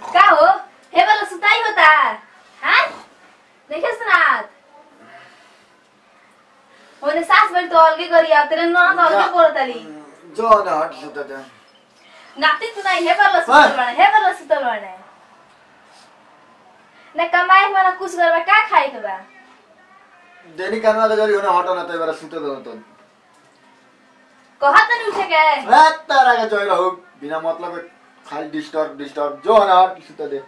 क्या हो हे वाला सुताई होता हैं देखे सुनात ओने सास बड़ी तो अलगे करी आ तेरे ना तो अलगे बोलताली जो ना हट सुता दे नाती तू नहीं हे वाला सुतल बने न कमाई वाला कुछ करबा का खाए के बा देनी कानवा के जरी होना हट ना तो बार सुते दो तो कहत नहीं उठे के रात तारा के जोई रहू बिना मतलब खाली डिस्टर्ब जो ना हट सुते दे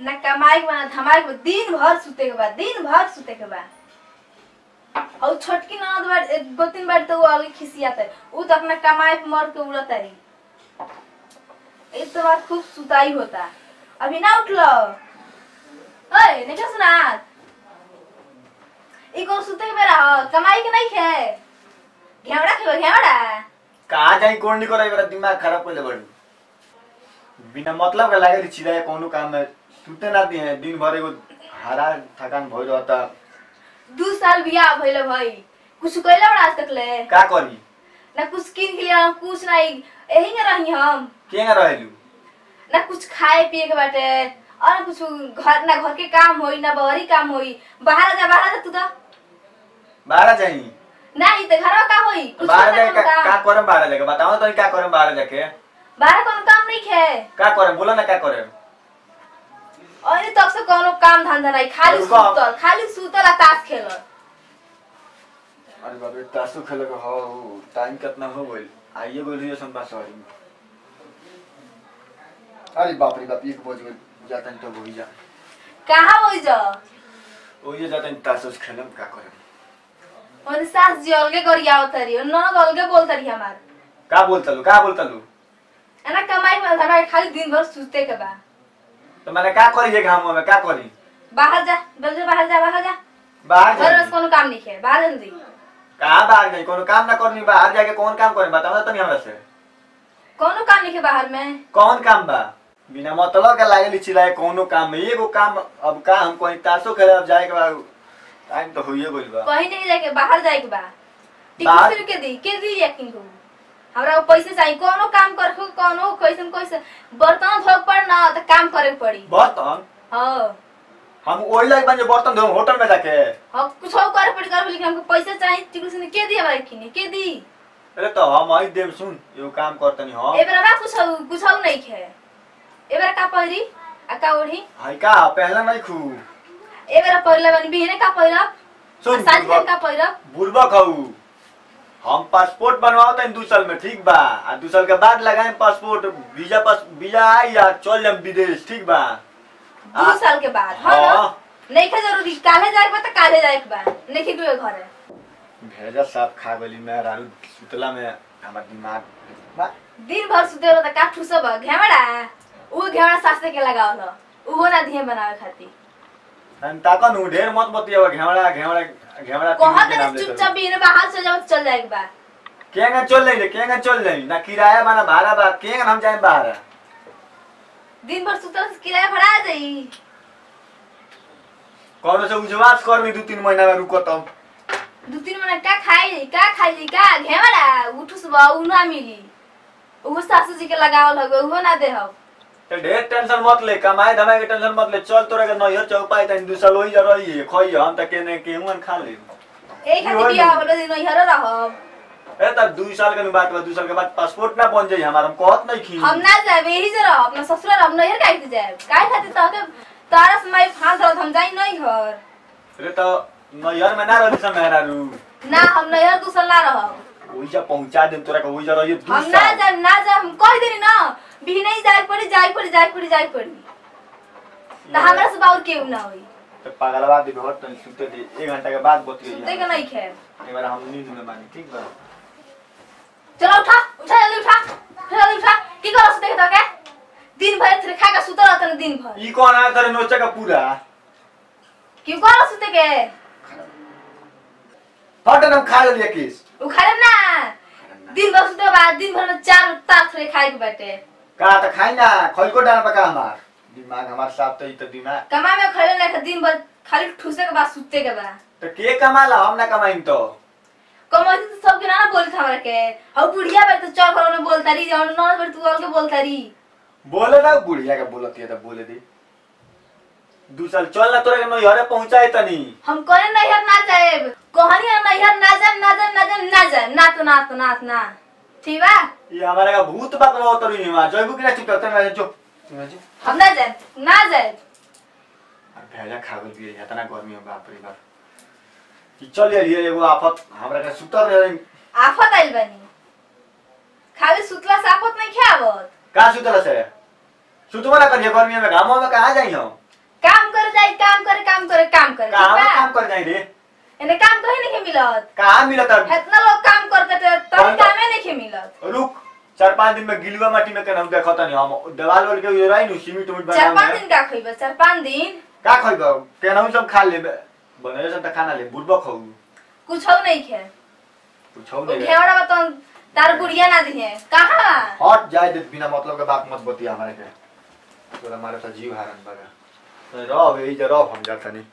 न कमाई वाला धमाई दिन भर सुते के बा और छोटकी ननद बार दो तीन बार तो वो आगे खिसियात है वो तो अपना कमाई पे मर के उड़त है एक तो बात खूब सुताई होता अभी ना उठलो ओए नहीं क्या सुना ई कौन सुते के बेरा कमाई के नहीं खे घेवड़ा कहाँ जाई कोण नहीं करे मेरा दिमाग खराब कर ले बड़ी बिना मतलब का लागे चिड़ाए कोनो काम में सुते ना दिए दिन भर एगो हरा थकान भइल रहता 2 साल बियाह भइले भाई कुछ कइला बड़ा आज तक ले का करी ना कुछ किन के लिए कुछ नहीं यही में रही हम केंगा रहलू ना कुछ खाए पिए के बाटे और कुछ घर के काम होई ना बाहरी काम होई बाहर जा तू तो बाहर जाई नहीं तो घर का होई कुछ बाहर जाके का करम बाहर जाके बताओ तो क्या करम बाहर जाके बाहर कोनो काम नहीं है का करम बोलो ना क्या करम और तब से कोनो काम धंधा नहीं खाली सुतल आ ताश खेल अरे बाप रे ताशो खेले के हो टाइम कितना हो गइल आइए बोल रही है संबा सॉरी अरे बाप रे बाप 1 बज गइल जाता तो होई जा कहां होई जा ओए जाता ताशो खेलम का करम और सास जी अलगे करी आवतरी और ननद अलगे बोलतरी हमार का बोलतलू एना कमाई में हमारे खाली दिन भर सुते के बा तो मैंने क्या करी जे घाम में क्या करी बाहर जा बाहर जा बाहर घर कोनो काम नहीं है बाहर जल्दी कहां बाहर गई कोनो काम ना करनी बाहर जाके कौन काम करे बताओ तो नहीं हमरा से कोनो काम नहीं है बाहर में कौन काम बा बिना मतलब के लागेली चिल्लाए कोनो काम में एगो काम अब का हम कोई ताशो खेले अब जाए के बा टाइम तो होइए गइल बा कहीं नहीं जाके बाहर जाए के बा टिकट के दी यकीन को हमरा पैसे चाहिए कोनो काम कर कोनो कैसे बर्तन धोक पड़ ना तो काम करे पड़ी बर्तन हां हम ओइ लाग बन बर्तन धो होटल में जाके हम कुछ और करे पड़ी कर लेकिन हमको पैसे चाहिए टिकट से के दी हमरा किने के दी अरे तो हम आई देव सुन यो काम करतनी हां ए बेरा कुछ नहीं है ए बेरा का पहिरी आ का ओढ़ी हाय का पहला नहीं खू ए बेरा पहिला बनी बिहने का पहिरा सुन साज का पहिरा बुरबा खाऊ हम पासपोर्ट बनवाओ तन 2 साल में ठीक बा आ 2 साल के बाद लगाए पासपोर्ट वीजा आई या चल जाम विदेश ठीक बा 2 साल के बाद हां नहीं के जरूरी काले जाए बा त काले जाए बा नहीं के तू घर है भेजा साफ खा गली में रारू सुतला में हमर दिमाग बा दिन भर सुते रह त का ठुसब घेवड़ा उ घेवड़ा सासे के लगावल उहो ना दिए बनावे खाती हम ताकन उ ढेर मत बतियावा घेवड़ा कहत है चुपचाप बिना बाहर से जब चल जाएगा बा केंगा चल जाई ना किराया बना भाड़ा बा केंगा हम जाए बाहर दिन भर सुतल से किराया भरा जाई कौन से उजवास कर भी 2-3 महीना में रुको तब 2-3 महीना का खाई का घेवड़ा उठुस बा उ ना मिली उ सासू जी के लगावल हवे उहो ना देहब तो ढेर टेंशन मत ले कमाए धमाए के टेंशन मत ले चल तोरा के नहियर चौपाई तन 2 साल होई जा रही है खई हम त केने केहुन खा ले ए खातिर बियाह वाला दिन नहियर रहब ए त 2 साल के बात बा 2 साल के बाद पासपोर्ट ना बन जाई हमार हम कहत नहीं खी हम ना जाए यही से रह अपना ससुराल हम नहियर काहे जाए काहे खातिर त के तारा समय फांस रह हम जाई नहीं घर अरे तो नहियर में ना रही स मेहरा रू ना हम नहियर 2 साल ना रहब ओई जा पहुंचा देम तोरा के ओई जा रही 2 साल हम ना जा हम कह देनी ना भी नहीं जाए पड़ी त हमरा से बाउर केहू ना होई तो पागलवा दे बहुत तन सुते दे 1 घंटा के बाद बतियो सुते के नहीं खे एक बार हम नींद में मानी ठीक बा चलो उठा जल्दी उठा की कर सुते के तो के दिन भर थरे खा के सुत रहत न दिन भर ई कौन है तेरे नोचे का पूरा की कर सुते के हट हम खा लिया किस उखाड़म ना दिन भर सुते बाद दिन भर में 4 तार थरे खाए के बाटे का त खाई ना खइको डाल पका हमार दिमाग हमार साफ तो ई तो दिमाग कमा में खैले ना दिन भर खाली ठूसे के बाद सुते के बाद तो के कमाला हम ना कमाईम तो कमाई तो सब के ना बोलत हमरा के और बुढ़िया बार तो चल घर में बोलता रही और नौ बार तू और के बोलता रही बोले ना बुढ़िया के बोलत है तो बोले दे दूसर चल ना तोरे के नैहरे पहुंचाए तनी हम करे नैहर ना जाए कहनी नैहर ना जाए ना जाए ना जाए ना जाए ना तो ना तो ना तो ना ठीक बा ये हमारे का भूत बात रहो तो नहीं हुआ जयबू के चुप करते ना जो हम ना जाए ना जाए और भेजा खागल भी है इतना गर्मी में बाप रे बाप कि चल ये एगो आफत हमरा का सुतर रहे आफत आइल बनी खाली सुतला से आफत नहीं खावत का सुतला से सुतवा ना करिए गर्मी में घामो में कहां जाई हम काम करे जाई काम करे कहां काम कर जाई रे एने काम कहीं नहीं मिलत कहां मिलत इतना लोग काम करते थे तब कामे नहीं मिलत रुक 4-5 दिन में गिलवा माटी में केना देखत नहीं हम दवाल वाल के राई नु सीमेंट उमेंट बना 4-5 दिन का खइबे 4-5 दिन का खइबो केना सब खा लेबे बने सब त खाना ले बुढ़बो खाऊ कुछ हो नहीं खे कुछ हो नहीं घेवड़ा बत तार गुड़िया ना दी है कहां हट जाए दे बिना मतलब के बात मत बतिया हमारे के तोरा मारे तो जीव हारन बगा रह यही जे रह हम जाता नहीं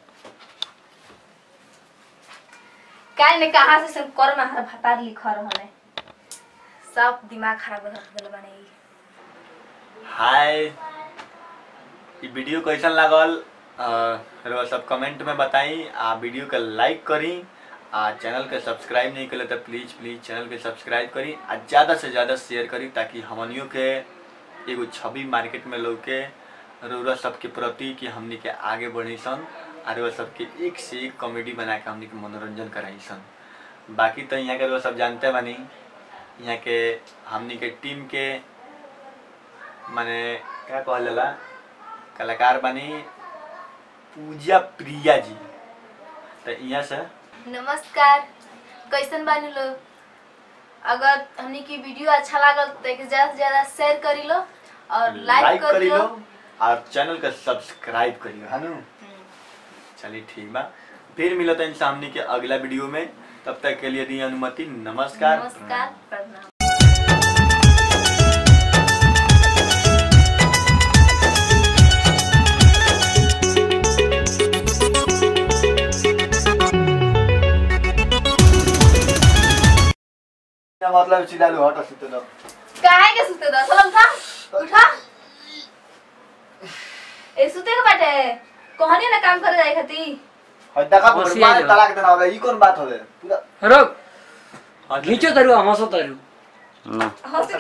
काय ने कहां से सब कर में हर भतार लिख रहले सब दिमाग खराब कर देले बने हाय ये वीडियो कैसन लागल रो सब कमेंट में बताई आ वीडियो के लाइक करी आ चैनल के सब्सक्राइब नहीं करे तो प्लीज चैनल के सब्सक्राइब करी आ ज़्यादा से ज़्यादा शेयर करी ताकि हमनियों के एगो छवि मार्केट में लौके रोरा सबके प्रति कि हमनी के आगे बढ़ी सन और वो सबके एक से एक कॉमेडी बना के हमनी के मनोरंजन कराई सन बाकी तो यहाँ के वो सब जानते बानी यहाँ के हमनी के टीम के माने क्या कहल जाला कलाकार बानी पूजा प्रिया जी तो यहाँ से नमस्कार कैसन बानी लोग अगर हमनी की वीडियो अच्छा लागल तो ज्यादा से ज्यादा शेयर करी लो और लाइक करी लो और चैनल का सब्सक्राइब करियो है ना चलिए ठीक बा फिर मिलते हैं सामने के अगला वीडियो में तब तक के लिए दी अनुमति नमस्कार प्रणाम मतलब सीधा लो हट सुते दो काहे के सुते दो चलो उठा ए सुते के बाटे कहनी ना काम करे जाए खाती हय देखा तो मार तलाक देना होगा ई कौन बात होले पूरा रुक घीचो तरू हमसो तरू हंस